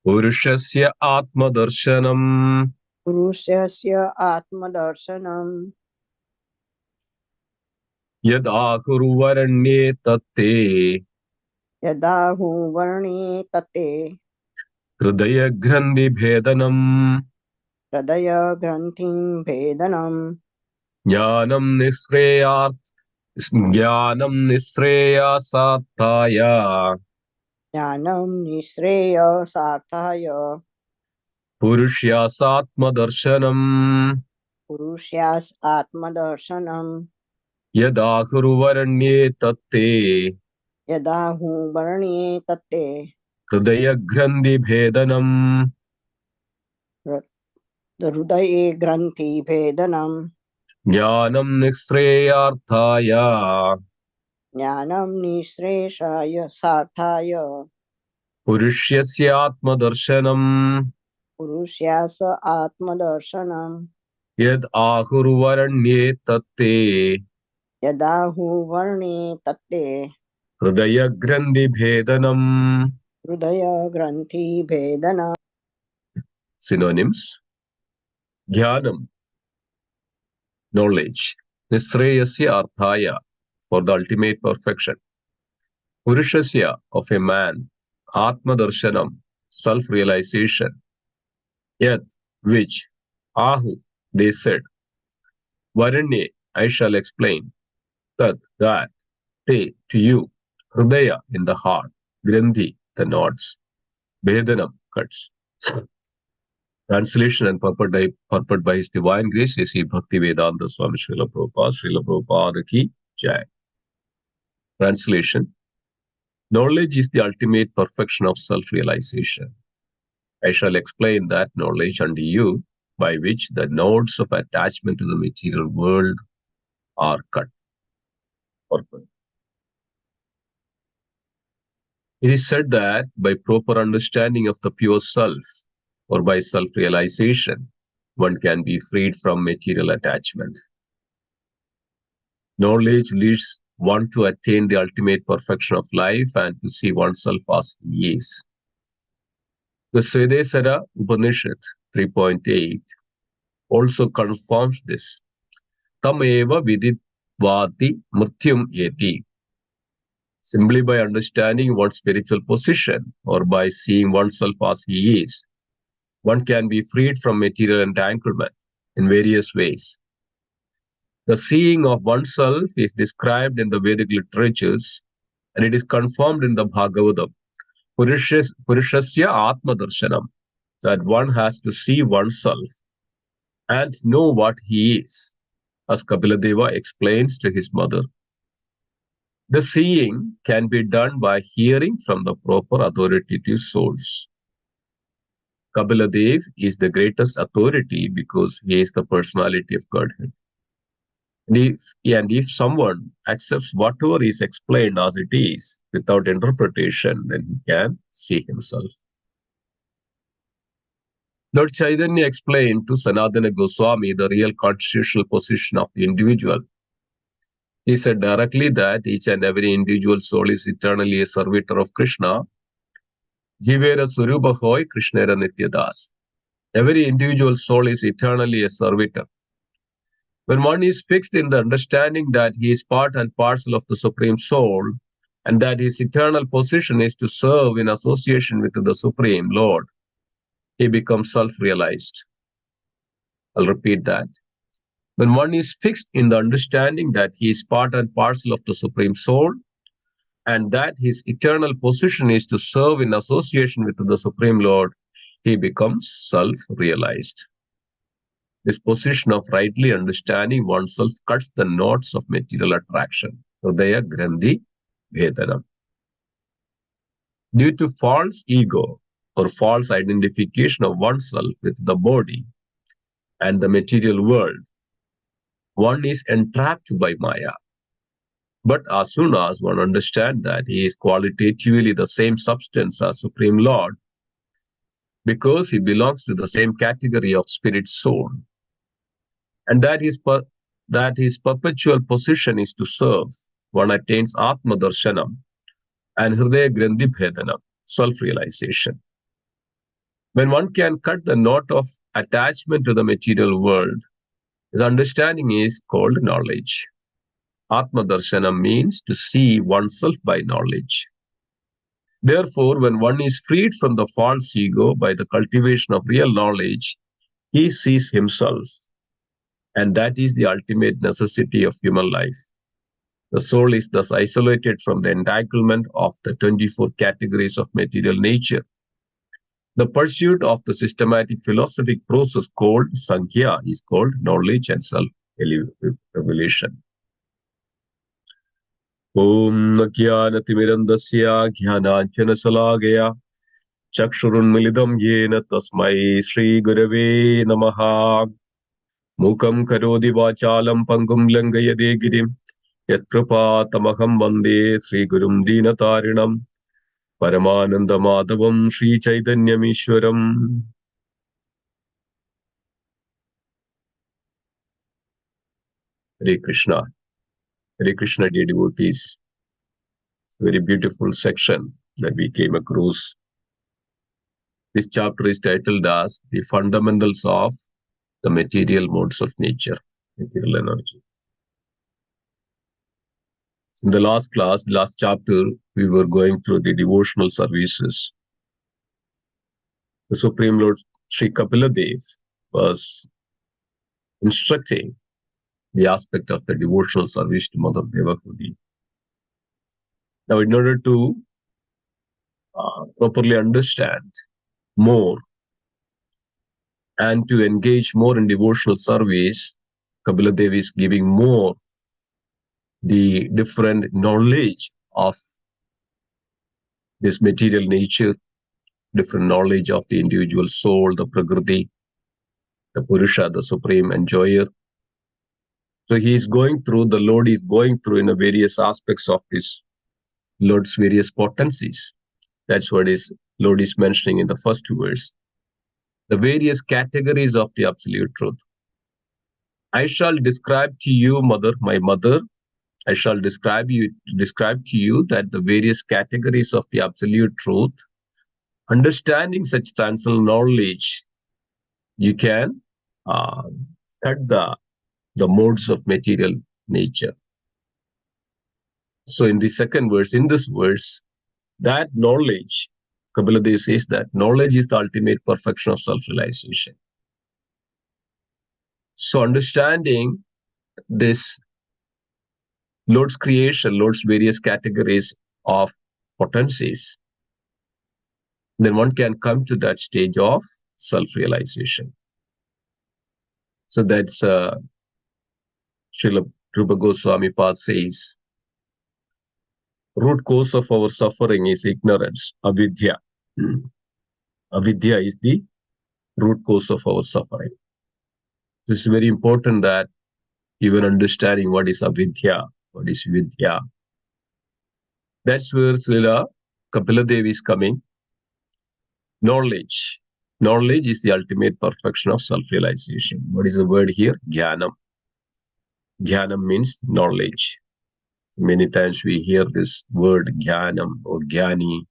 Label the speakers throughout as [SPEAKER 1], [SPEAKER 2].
[SPEAKER 1] Purushasya Atmadarshanam.
[SPEAKER 2] Purushasya Atmadarshanam.
[SPEAKER 1] Yadahuruvaranye tatte.
[SPEAKER 2] Yadahu varne tate.
[SPEAKER 1] Hridaya grandhi bhedanam.
[SPEAKER 2] Hridaya granthim bhedanam.
[SPEAKER 1] Jnanam nishreyasatthaya.
[SPEAKER 2] Jnanam nisreya sarthaya.
[SPEAKER 1] Purushasatmadarshanam.
[SPEAKER 2] Purushas Atmadarshanam.
[SPEAKER 1] Yadahuruvaranye tatte.
[SPEAKER 2] Yadahu varne tate.
[SPEAKER 1] Hridaya grandhi bhedanam.
[SPEAKER 2] Hridaye granthi bhedanam.
[SPEAKER 1] Jnanam nishreyarthaya.
[SPEAKER 2] Jnanam nisreshaya sarthaya.
[SPEAKER 1] Purushyasya
[SPEAKER 2] Purushas Atmadarshanam.
[SPEAKER 1] Yad ahurvaranye tatte.
[SPEAKER 2] Yadahu varne tate.
[SPEAKER 1] Hridaya grandhi bhedanam.
[SPEAKER 2] Hridaya granthi bhedanam.
[SPEAKER 1] Synonyms: Jnanam, knowledge. Nishreyasya arthaya, for the ultimate perfection. Purushasya, of a man. Atmadarshanam, self-realization. Yad, which. Ahu, they said. Varanye, I shall explain. Tat, that. Te, to you. Hridaya, in the heart. Grandhi, the knots. Bhedanam, cuts. Translation and purport by His Divine Grace, A.C. Bhaktivedanta Swami Srila Prabhupada Ki Jai. Translation: Knowledge is the ultimate perfection of self-realization. I shall explain that knowledge unto you, by which the nodes of attachment to the material world are cut. Purport. It is said that by proper understanding of the pure self, or by self-realization, one can be freed from material attachment. Knowledge leads one to attain the ultimate perfection of life and to see oneself as he is. The Svedasara Upanishad 3.8 also confirms this. Tameva vididvati mrityum eti. Simply by understanding one's spiritual position or by seeing oneself as he is, one can be freed from material entanglement in various ways. The seeing of oneself is described in the Vedic literatures, and it is confirmed in the Bhagavatam. Purushasya Atmadarshanam, that one has to see oneself and know what he is, as Kapiladeva explains to his mother. The seeing can be done by hearing from the proper authoritative source. Kapiladev is the greatest authority because he is the personality of Godhead. And if someone accepts whatever is explained as it is without interpretation, then he can see himself. Lord Chaitanya explained to Sanatana Goswami the real constitutional position of the individual. He said directly that each and every individual soul is eternally a servitor of Krishna. Jivera Surupa Hoy Krishnera Nityadas. Every individual soul is eternally a servitor. When one is fixed in the understanding that he is part and parcel of the Supreme Soul, and that his eternal position is to serve in association with the Supreme Lord, he becomes self-realized. I'll repeat that. When one is fixed in the understanding that he is part and parcel of the Supreme Soul, and that his eternal position is to serve in association with the Supreme Lord, he becomes self-realized. This position of rightly understanding oneself cuts the knots of material attraction. Hridaya Grandhi Bhedanam. Due to false ego or false identification of oneself with the body and the material world, one is entrapped by Maya. But as soon as one understands that he is qualitatively the same substance as Supreme Lord, because he belongs to the same category of spirit soul, and that his perpetual position is to serve, one attains Atma Darshanam and Hridaya Grandhi Bhedanam, self-realization. When one can cut the knot of attachment to the material world, his understanding is called knowledge. Atma Darshanam means to see oneself by knowledge. Therefore, when one is freed from the false ego by the cultivation of real knowledge, he sees himself. And that is the ultimate necessity of human life. The soul is thus isolated from the entanglement of the 24 categories of material nature. The pursuit of the systematic philosophic process called Sankhya is called knowledge and self-revelation. Om Jnanatimirandasya Jnananjana Chakshurunmilidam Yena Tasmai Sri Gurave Namaha Mukam Karodi Vachalam Pangum Langayade Girim Yatkrapa Tamaham Vande Sri Gurum Dinatarinam Paramananda Madhavam Sri Chaitanyamishwaram. Hare Krishna. Hare Krishna, dear devotees. Very beautiful section that we came across. This chapter is titled as The Fundamentals of the Material Modes of Nature, Material Energy. In the last class, last chapter, we were going through the devotional services. The Supreme Lord Sri Kapila Dev was instructing the aspect of the devotional service to Mother Devakudi. Now, in order to properly understand more and to engage more in devotional service, Kapila Dev is giving more the different knowledge of this material nature, different knowledge of the individual soul, the Prakriti, the Purusha, the supreme enjoyer. So he is going through, the Lord is going through in the various aspects of this Lord's various potencies. That's what Lord is mentioning in the first verse. The various categories of the absolute truth. I shall describe to you, mother, my mother, I shall describe to you that the various categories of the absolute truth, understanding such transcendental knowledge, you can cut the modes of material nature. So in the second verse, in this verse, that knowledge, Kapila Dev says that knowledge is the ultimate perfection of self-realization. So understanding this Lord's creation, Lord's various categories of potencies, then one can come to that stage of self-realization. So that's Srila Rupa Goswami Pad says, root cause of our suffering is ignorance, avidya. Avidya is the root cause of our suffering. This is very important that even understanding what is avidya, what is vidya. That's where Srila Kapila Dev is coming. Knowledge. Knowledge is the ultimate perfection of self-realization. What is the word here? Jnanam. Jnanam means knowledge. Many times we hear this word jnanam or jnani,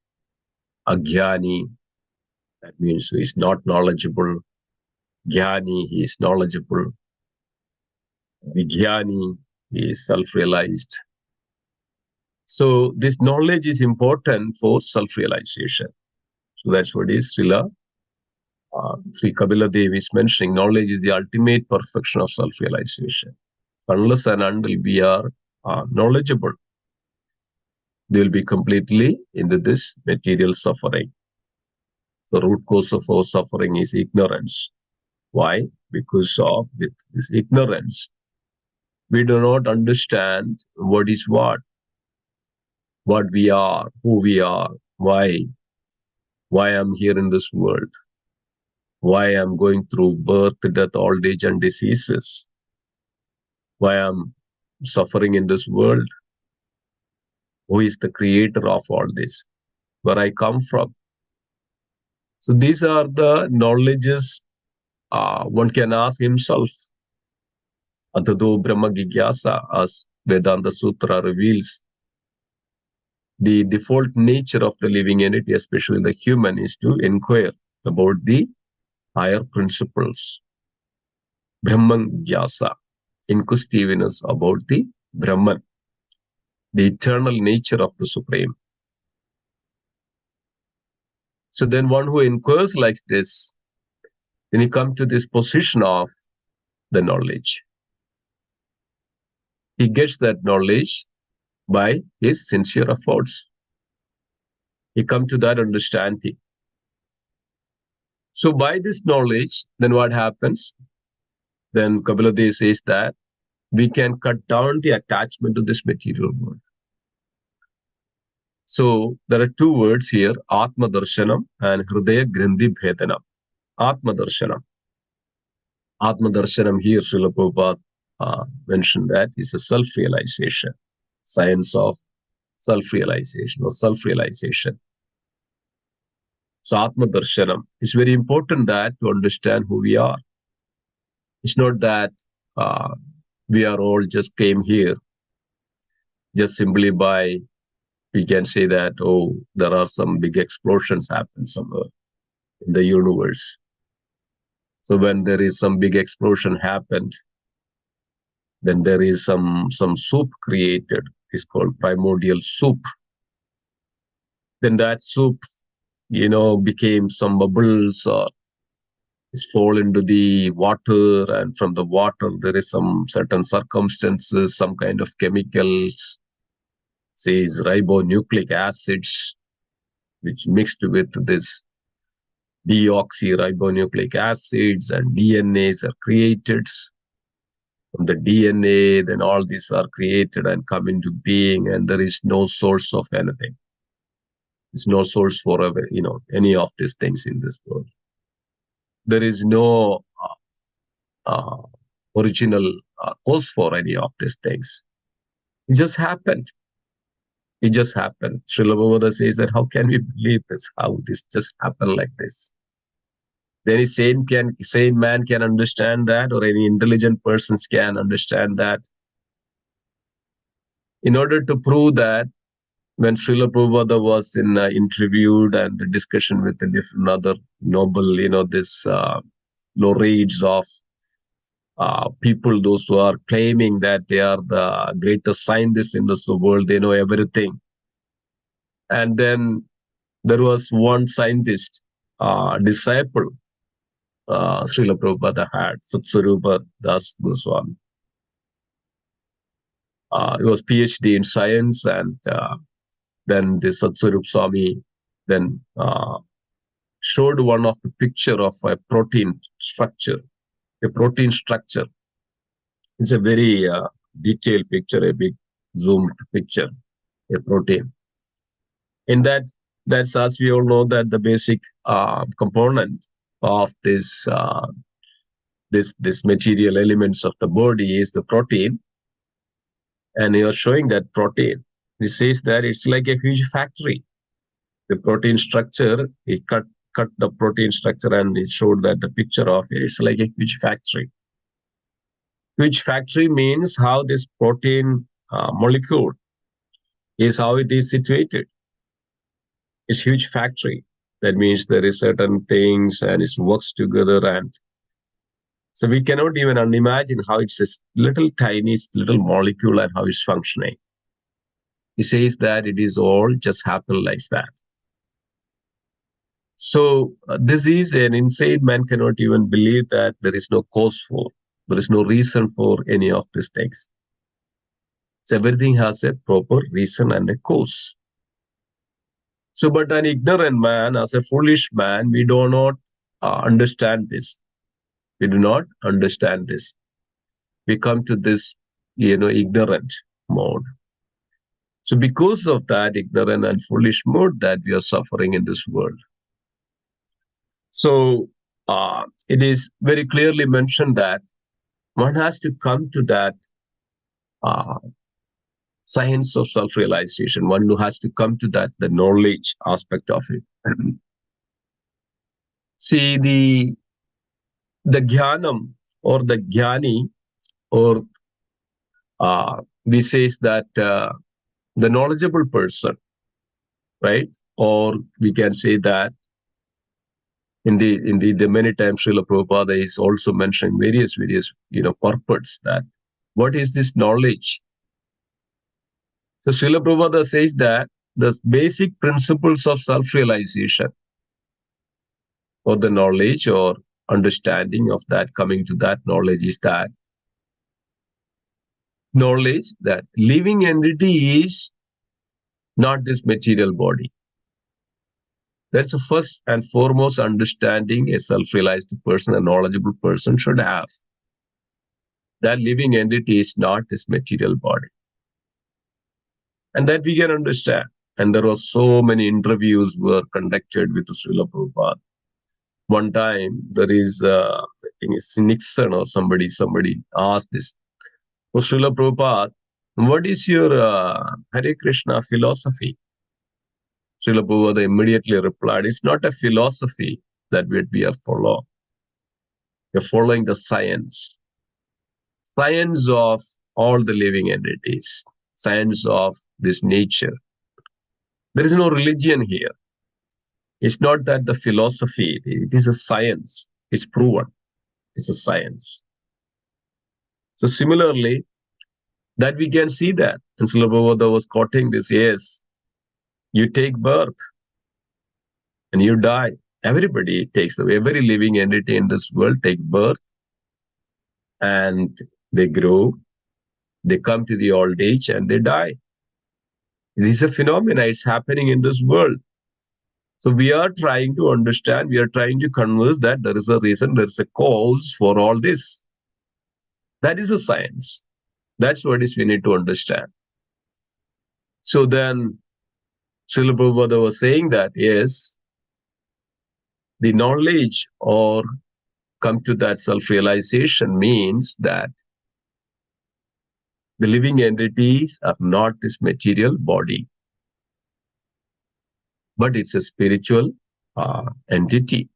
[SPEAKER 1] agyani. That means he is not knowledgeable. Jnani, he is knowledgeable. Vijnani, he is self-realized. So this knowledge is important for self-realization. So that's what is Srila Sri Kapila Dev is mentioning. Knowledge is the ultimate perfection of self-realization. Unless and until we are knowledgeable, they will be completely into this material suffering. The root cause of our suffering is ignorance. Why? Because of this ignorance, we do not understand what is what we are, who we are, why I'm here in this world, why I'm going through birth, death, old age, and diseases, why I'm suffering in this world, who is the creator of all this, where I come from. So these are the knowledges one can ask himself. Atado Brahma Gigyasa, as Vedanta Sutra reveals, the default nature of the living entity, especially the human, is to inquire. about the higher principles, Brahman Gyasa, inquisitiveness about the Brahman, the eternal nature of the Supreme. So then one who inquires like this, then he comes to this position of the knowledge. He gets that knowledge by his sincere efforts. He comes to that understanding. So by this knowledge, then what happens? Then Kapilade says that we can cut down the attachment to this material world. So there are two words here, Atma Darshanam and Hridaya Grindhi Bhedanam. Atma Darshanam. Atma Darshanam here, Srila Prabhupada mentioned that is a self-realization, science of self-realization or self-realization. So Atma Darshanam, it's very important that to understand who we are. It's not that we are all just came here just simply by, we can say that, oh, there are some big explosions happen somewhere in the universe. So when there is some big explosion happened, then there is some soup created. It's called primordial soup. Then that soup, became some bubbles or is fall into the water, and from the water there is some certain circumstances, some kind of chemicals, says ribonucleic acids, which mixed with this deoxyribonucleic acids, and DNAs are created. From the DNA, then all these are created and come into being, and there is no source of anything. There's no source for any of these things in this world. There is no original cause for any of these things. It just happened. It just happened. Srila Prabhupada says that how can we believe this? How this just happened like this? Any sane man can understand that, or any intelligent persons can understand that. In order to prove that, when Srila Prabhupada was interviewed and the discussion with the different other noble, this laureates of people, those who are claiming that they are the greatest scientists in this world, they know everything. And then there was one scientist, disciple, Srila Prabhupada had, Satsarupa Das Goswami. He was PhD in science, and then the Satsarup Swami then showed one of the picture of a protein structure. A protein structure. It's a very detailed picture, a big zoomed picture, a protein. In that's, as we all know, that the basic component of this material elements of the body is the protein. And you are showing that protein. He says that it's like a huge factory. The protein structure, he cut the protein structure and he showed that the picture of it. It's like a huge factory. Huge factory means how this protein molecule is, how it is situated. It's huge factory. That means there is certain things and it works together, and so we cannot even imagine how it's a little tiny little molecule and how it's functioning. He says that it is all just happen like that. So this is an insane man cannot even believe that there is no cause for, there is no reason for any of these things. So everything has a proper reason and a cause. So, but an ignorant man, as a foolish man, we do not understand this. We do not understand this. We come to this, ignorant mode. So because of that ignorant and foolish mode that we are suffering in this world. So it is very clearly mentioned that one has to come to that science of self-realization. One who has to come to that, the knowledge aspect of it. See, the jnanam or the jnani, or we say that the knowledgeable person, right? Or we can say that The many times Srila Prabhupada is also mentioning various purports that what is this knowledge? So Srila Prabhupada says that the basic principles of self-realization or the knowledge or understanding of that, coming to that knowledge, is that knowledge that living entity is not this material body. That's the first and foremost understanding a self-realized person, a knowledgeable person should have. That living entity is not this material body. And that we can understand. And there were so many interviews were conducted with Srila Prabhupada. One time, there is, I think it's Nixon or somebody asked this. Oh, Srila Prabhupada, what is your Hare Krishna philosophy? Srila Prabhupada immediately replied, it's not a philosophy that we are following. We're following the science. Science of all the living entities. Science of this nature. There is no religion here. It's not that the philosophy, it is a science. It's proven. It's a science. So similarly, that we can see that. And Srila Prabhupada was quoting this, yes, you take birth and you die. Everybody takes, every living entity in this world take birth and they grow, they come to the old age and they die. It is a phenomenon. It's happening in this world. So we are trying to understand, we are trying to converse that there is a reason, there is a cause for all this. That is a science. That's what is we need to understand. So then Srila Prabhupada was saying that, yes, the knowledge or come to that self-realization means that the living entities are not this material body, but it's a spiritual entity.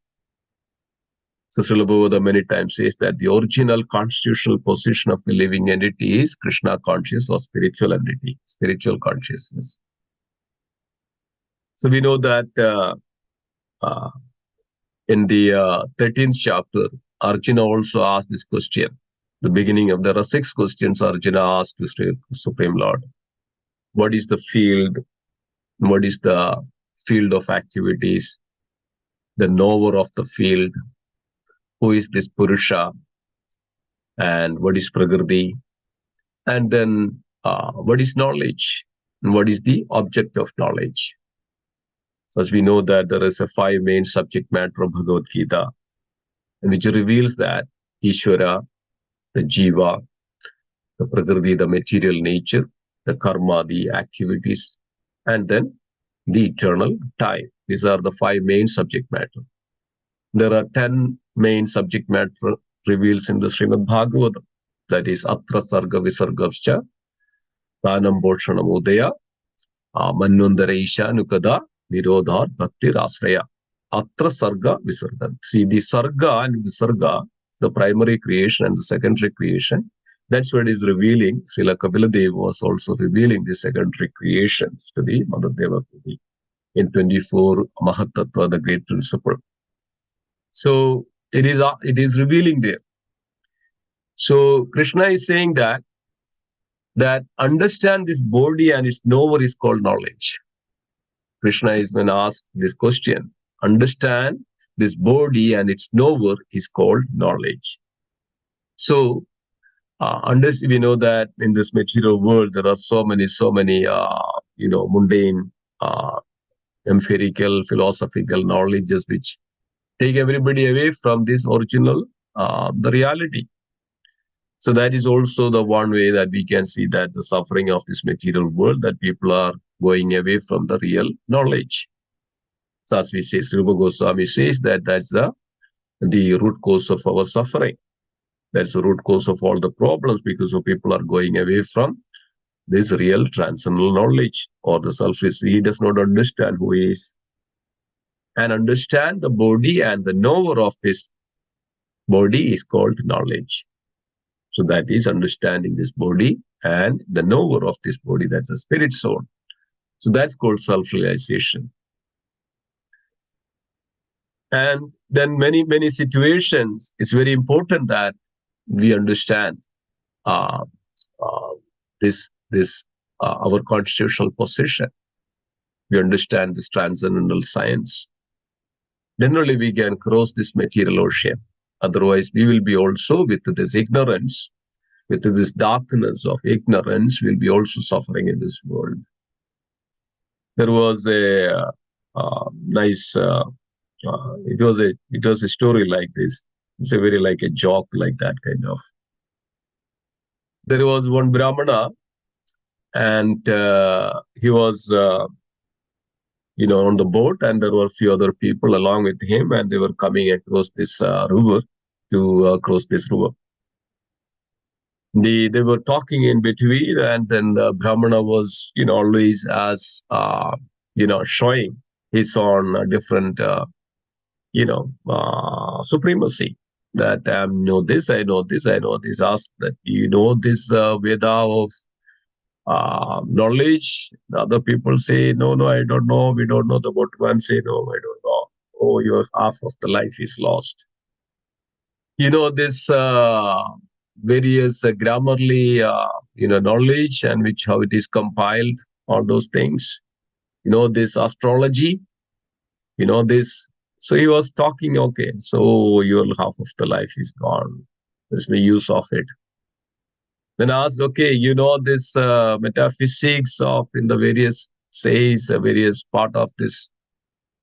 [SPEAKER 1] So Srila Prabhupada many times says that the original constitutional position of the living entity is Krishna conscious or spiritual entity, spiritual consciousness. So we know that in the 13th chapter, Arjuna also asked this question. The beginning of there are 6 questions Arjuna asked to Supreme Lord. What is the field? What is the field of activities? The knower of the field? Who is this Purusha? And what is Prakriti? And then what is knowledge? And what is the object of knowledge? So as we know that there is a 5 main subject matter of Bhagavad Gita, which reveals that Ishvara, the Jiva, the Prakriti, the material nature, the karma, the activities, and then the eternal time. These are the 5 main subject matter. There are 10 main subject matter reveals in the Srimad Bhagavatam. That is Atra Sarga Visargavscha, Tanam Bhokshanam Udaya, Manvandara Isha Nukada, Nirodhar Bhakti Rasraya. Atra Sarga Visarga. See, the Sarga and Visarga, the primary creation and the secondary creation, that's what is revealing. Srila Kapila Dev was also revealing the secondary creations to the Mother Devaki in 24 Mahatattva, the great principle. So it is revealing there. So Krishna is saying that understand this body and its knower is called knowledge. Krishna is when asked this question, understand this body and its knower is called knowledge. So we know that in this material world there are so many mundane, empirical, philosophical knowledges which take everybody away from this original, the reality. So that is also the one way that we can see that the suffering of this material world, that people are going away from the real knowledge. So as we say, Sri Rupa Goswami says that that's the root cause of our suffering. That's the root cause of all the problems, because of people are going away from this real transcendental knowledge or the self. He does not understand who he is. And understand the body, and the knower of this body is called knowledge. So that is understanding this body and the knower of this body, that's the spirit soul. So that's called self-realization. And then many situations, it's very important that we understand uh, uh, this our constitutional position. We understand this transcendental science. Then only we can cross this material ocean. Otherwise, we will be also with this ignorance, with this darkness of ignorance, we'll be also suffering in this world. There was a nice. It was a story like this. It's a very like a joke like that kind of. There was one Brahmana, and he was on the boat, and there were a few other people along with him, and they were coming across this river to cross this river. They were talking in between, and then the Brahmana was always as showing his own different supremacy, that know this, I know this, I know this. Ask that this Veda of knowledge. The other people say, no, no, I don't know, we don't know. The boatman say, no, I don't know. Oh, your half of the life is lost. This various grammarly knowledge, and which how it is compiled, all those things. This astrology, this. So he was talking, okay, so your half of the life is gone. There's no use of it. Then asked, okay, this metaphysics of in the various says various part of this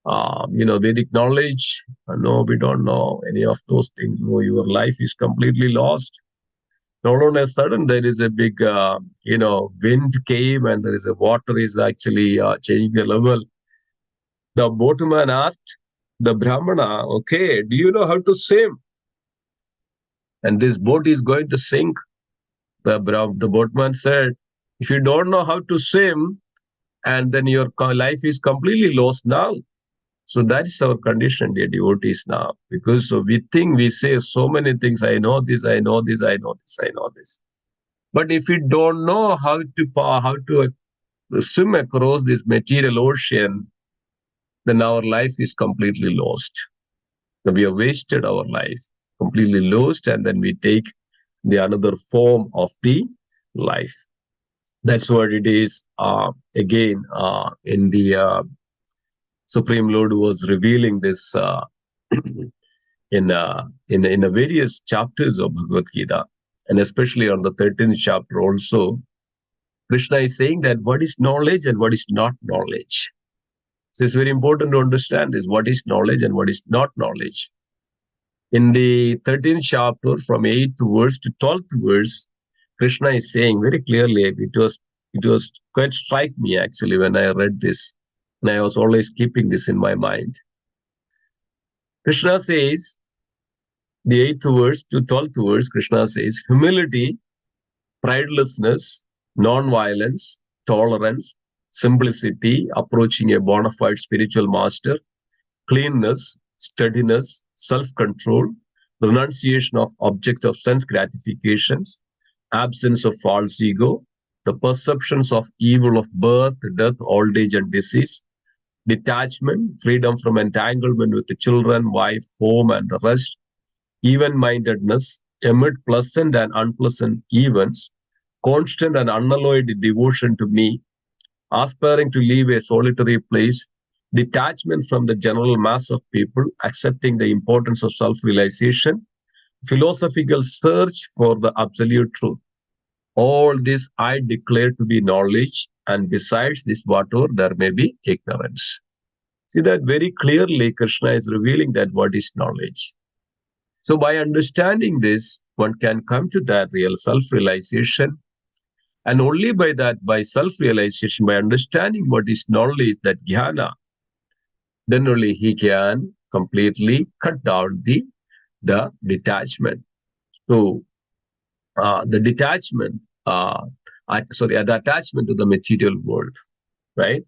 [SPEAKER 1] Vedic knowledge. No, we don't know any of those things. No, your life is completely lost. All on a sudden, there is a big, wind came, and there is a water is actually changing the level. The boatman asked the Brahmana, okay, do you know how to swim? And this boat is going to sink. The boatman said, if you don't know how to swim, and then your life is completely lost now. So that is our condition, dear devotees, now. Because so we think, we say so many things. I know this, I know this, I know this, I know this. But if we don't know how to swim across this material ocean, then our life is completely lost. So we have wasted our life, completely lost, and then we take the another form of the life. That's what it is. Again, in the Supreme Lord was revealing this in the various chapters of Bhagavad Gita, and especially on the 13th chapter also. Krishna is saying that what is knowledge and what is not knowledge. So it's very important to understand this: what is knowledge and what is not knowledge. In the 13th chapter, from 8th verse to 12th verse, Krishna is saying very clearly. It was quite strike me actually when I read this, and I was always keeping this in my mind. Krishna says, the 8th verse to 12th verse, Krishna says, humility, pridelessness, non-violence, tolerance, simplicity, approaching a bona fide spiritual master, cleanness, steadiness, self-control, renunciation of objects of sense gratifications, absence of false ego, the perceptions of evil of birth, death, old age, and disease, detachment, freedom from entanglement with the children, wife, home, and the rest, even-mindedness amid pleasant and unpleasant events, constant and unalloyed devotion to me, aspiring to leave a solitary place, detachment from the general mass of people, accepting the importance of self-realization, philosophical search for the absolute truth. All this I declare to be knowledge, and besides this, whatever there may be ignorance. See that very clearly, Krishna is revealing that what is knowledge. So by understanding this, one can come to that real self-realization. And only by that, by self-realization, by understanding what is knowledge, that jnana, then only he can completely cut down the detachment. So the detachment, the attachment to the material world, right?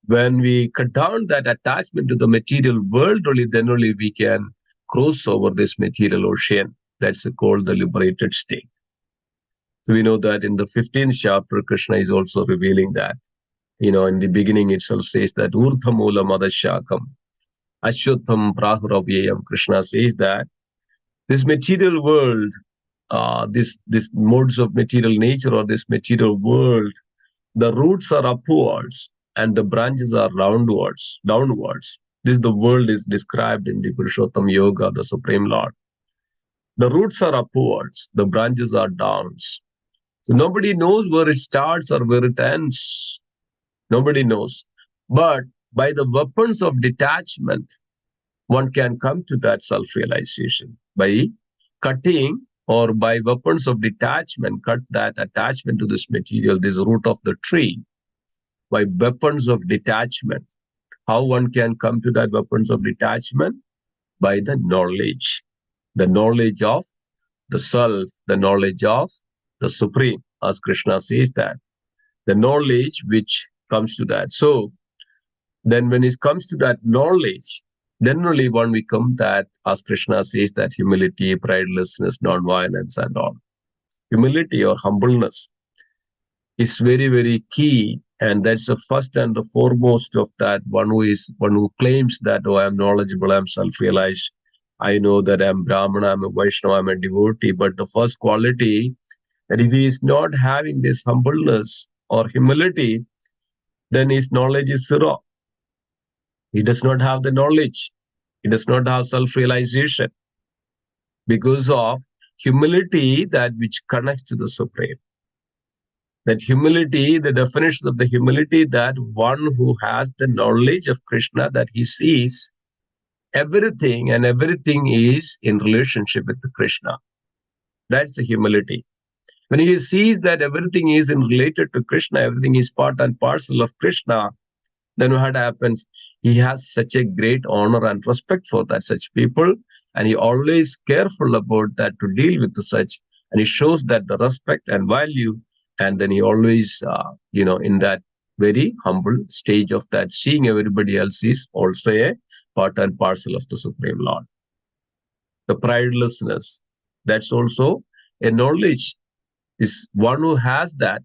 [SPEAKER 1] When we cut down that attachment to the material world, then only we can cross over this material ocean. That's called the liberated state. So we know that in the 15th chapter, Krishna is also revealing that. In the beginning itself says that Urdhamula Madashakam. Ashwatham Prahuravyayam. Krishna says that this material world, this modes of material nature or this material world, the roots are upwards and the branches are downwards. This the world is described in the Purushottam Yoga, the Supreme Lord. The roots are upwards, the branches are downs. So nobody knows where it starts or where it ends. Nobody knows. But by the weapons of detachment, one can come to that self-realization. By cutting or by weapons of detachment, cut that attachment to this material, this root of the tree. By weapons of detachment. How one can come to that weapons of detachment? By the knowledge of the self, the knowledge of the Supreme, as Krishna says that. The knowledge which comes to that. So then when it comes to that knowledge, then only one become that, as Krishna says, that humility, pridelessness, non-violence and all. Humility or humbleness is very, very key. And that's the first and the foremost of that one who claims that, oh, I'm knowledgeable, I'm self-realized, I know that I'm Brahmana, I'm a Vaishnava, I'm a devotee. But the first quality that if he is not having this humbleness or humility, then his knowledge is zero. He does not have the knowledge. He does not have self-realization because of humility, that which connects to the Supreme. That humility, the definition of the humility, that one who has the knowledge of Krishna, that he sees everything and everything is in relationship with Krishna. That's the humility. When he sees that everything is in related to Krishna, everything is part and parcel of Krishna, then what happens? He has such a great honor and respect for that such people, and he always careful about that to deal with such, and he shows that the respect and value, and then he always, in that very humble stage of that, seeing everybody else is also a part and parcel of the Supreme Lord. The pridelessness, that's also a knowledge. Is one who has that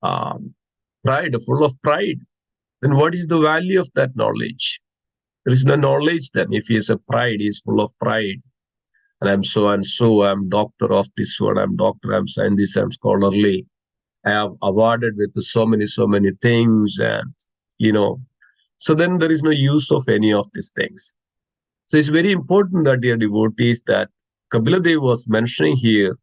[SPEAKER 1] pride, full of pride. Then what is the value of that knowledge? There is no knowledge then. If he is a pride, he is full of pride. And I'm so and so, I'm doctor of this one, I'm doctor, I'm scientist, I'm scholarly. I have awarded with so many things, and so then there is no use of any of these things. So it's very important that, dear devotees, that Kapila Dev was mentioning here,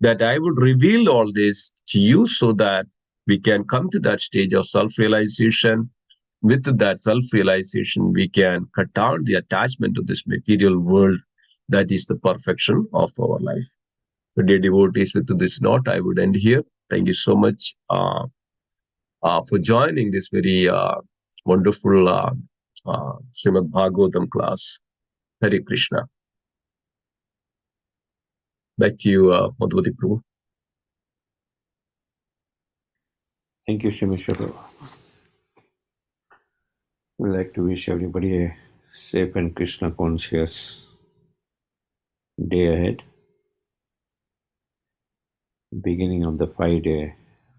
[SPEAKER 1] that I would reveal all this to you so that we can come to that stage of self-realization. With that self-realization, we can cut down the attachment to this material world. That is the perfection of our life. So, dear devotees, with this note, I would end here. Thank you so much for joining this very wonderful Srimad Bhagavatam class. Hare Krishna. Back to you, Madhuri Prabhu.
[SPEAKER 3] Thank you, Shimishra. We'd like to wish everybody a safe and Krishna conscious day ahead. Beginning of the 5-day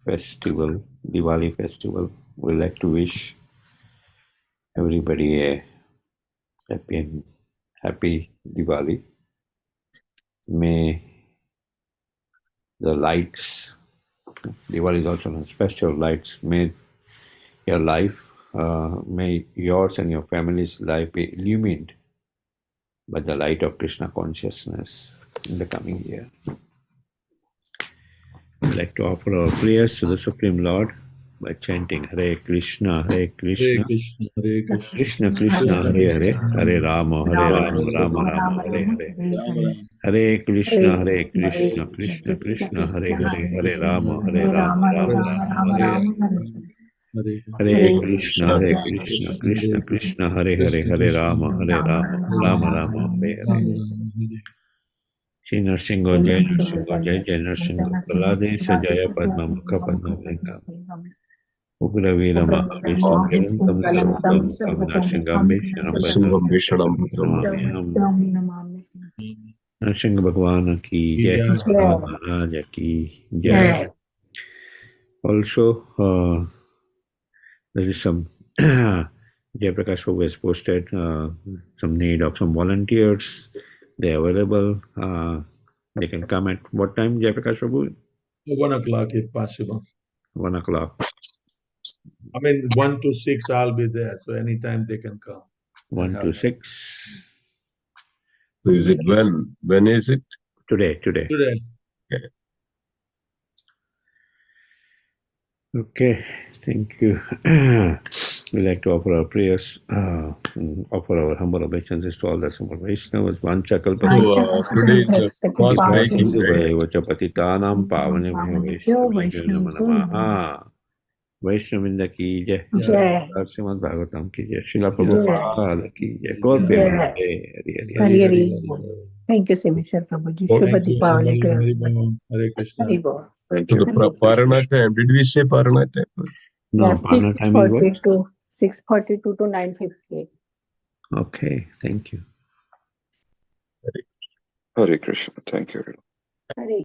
[SPEAKER 3] festival, Diwali festival. We'd like to wish everybody a happy Diwali. May the lights, Diwali is also a special lights, may your life, may yours and your family's life be illumined by the light of Krishna consciousness in the coming year. I'd like to offer our prayers to the Supreme Lord by chanting Hare Krishna, Hare Krishna,
[SPEAKER 1] Hare Krishna,
[SPEAKER 3] Krishna Krishna, Hare Hare, Hare Rama, Hare Rama, Rama Rama, Hare Hare. Hare Krishna, Hare Krishna, Krishna Krishna, Hare Hare, Hare Rama, Hare Rama, Rama Rama, Hare Hare. Hare Krishna, Hare Krishna, Krishna Krishna, Hare Hare, Hare Rama, Hare Rama, Rama Rama, Hare Hare. Shri Narsingho, Jai Narsingho, Jai Jai Narsingho, Praladesha Jaya Padma Mukha Padma Bhanga, Ugra Veera Mahadesham, Jayantam Samtam Sam Narsingam Vishnu Padma
[SPEAKER 1] Vishnu
[SPEAKER 3] Namami. Narsingh Bhagwan ki Jai, Maharaj ki Jai. Also, there is some Jayaprakash Prabhu has posted some need of some volunteers. They are available. They can come at what time, Jayaprakash Prabhu?
[SPEAKER 4] 1 o'clock if possible.
[SPEAKER 3] 1 o'clock.
[SPEAKER 4] I mean, 1 to 6, I'll be there. So anytime they can come.
[SPEAKER 3] 1 to 6.
[SPEAKER 1] So is it when? When is it?
[SPEAKER 3] Today.
[SPEAKER 4] Today.
[SPEAKER 3] Okay, thank you. We like to offer our prayers, offer our humble obeisances to all the Samar Vaishnavas.
[SPEAKER 1] Today is the fast breaking day.
[SPEAKER 3] Patitanam Pavanebhyo Vaishnavibhyo Namo Namaha. Vaishnavinda ki jai. Srimad Bhagavatam ki jai. Srila Prabhupada ki jai. God be with you.
[SPEAKER 5] Hari. Thank you, Simishar Prabhuji. Shubha Deepavali to everyone.
[SPEAKER 4] Hare Krishna.
[SPEAKER 5] Hari Bol.
[SPEAKER 3] Thank
[SPEAKER 1] So
[SPEAKER 3] you.
[SPEAKER 1] the Parana time, did we say Parana time?
[SPEAKER 3] No,
[SPEAKER 5] Yeah,
[SPEAKER 3] Parana time is what?
[SPEAKER 5] 6:42 to 9:58.
[SPEAKER 3] Okay, thank you.
[SPEAKER 6] Hare Krishna. Thank you.
[SPEAKER 5] Hari.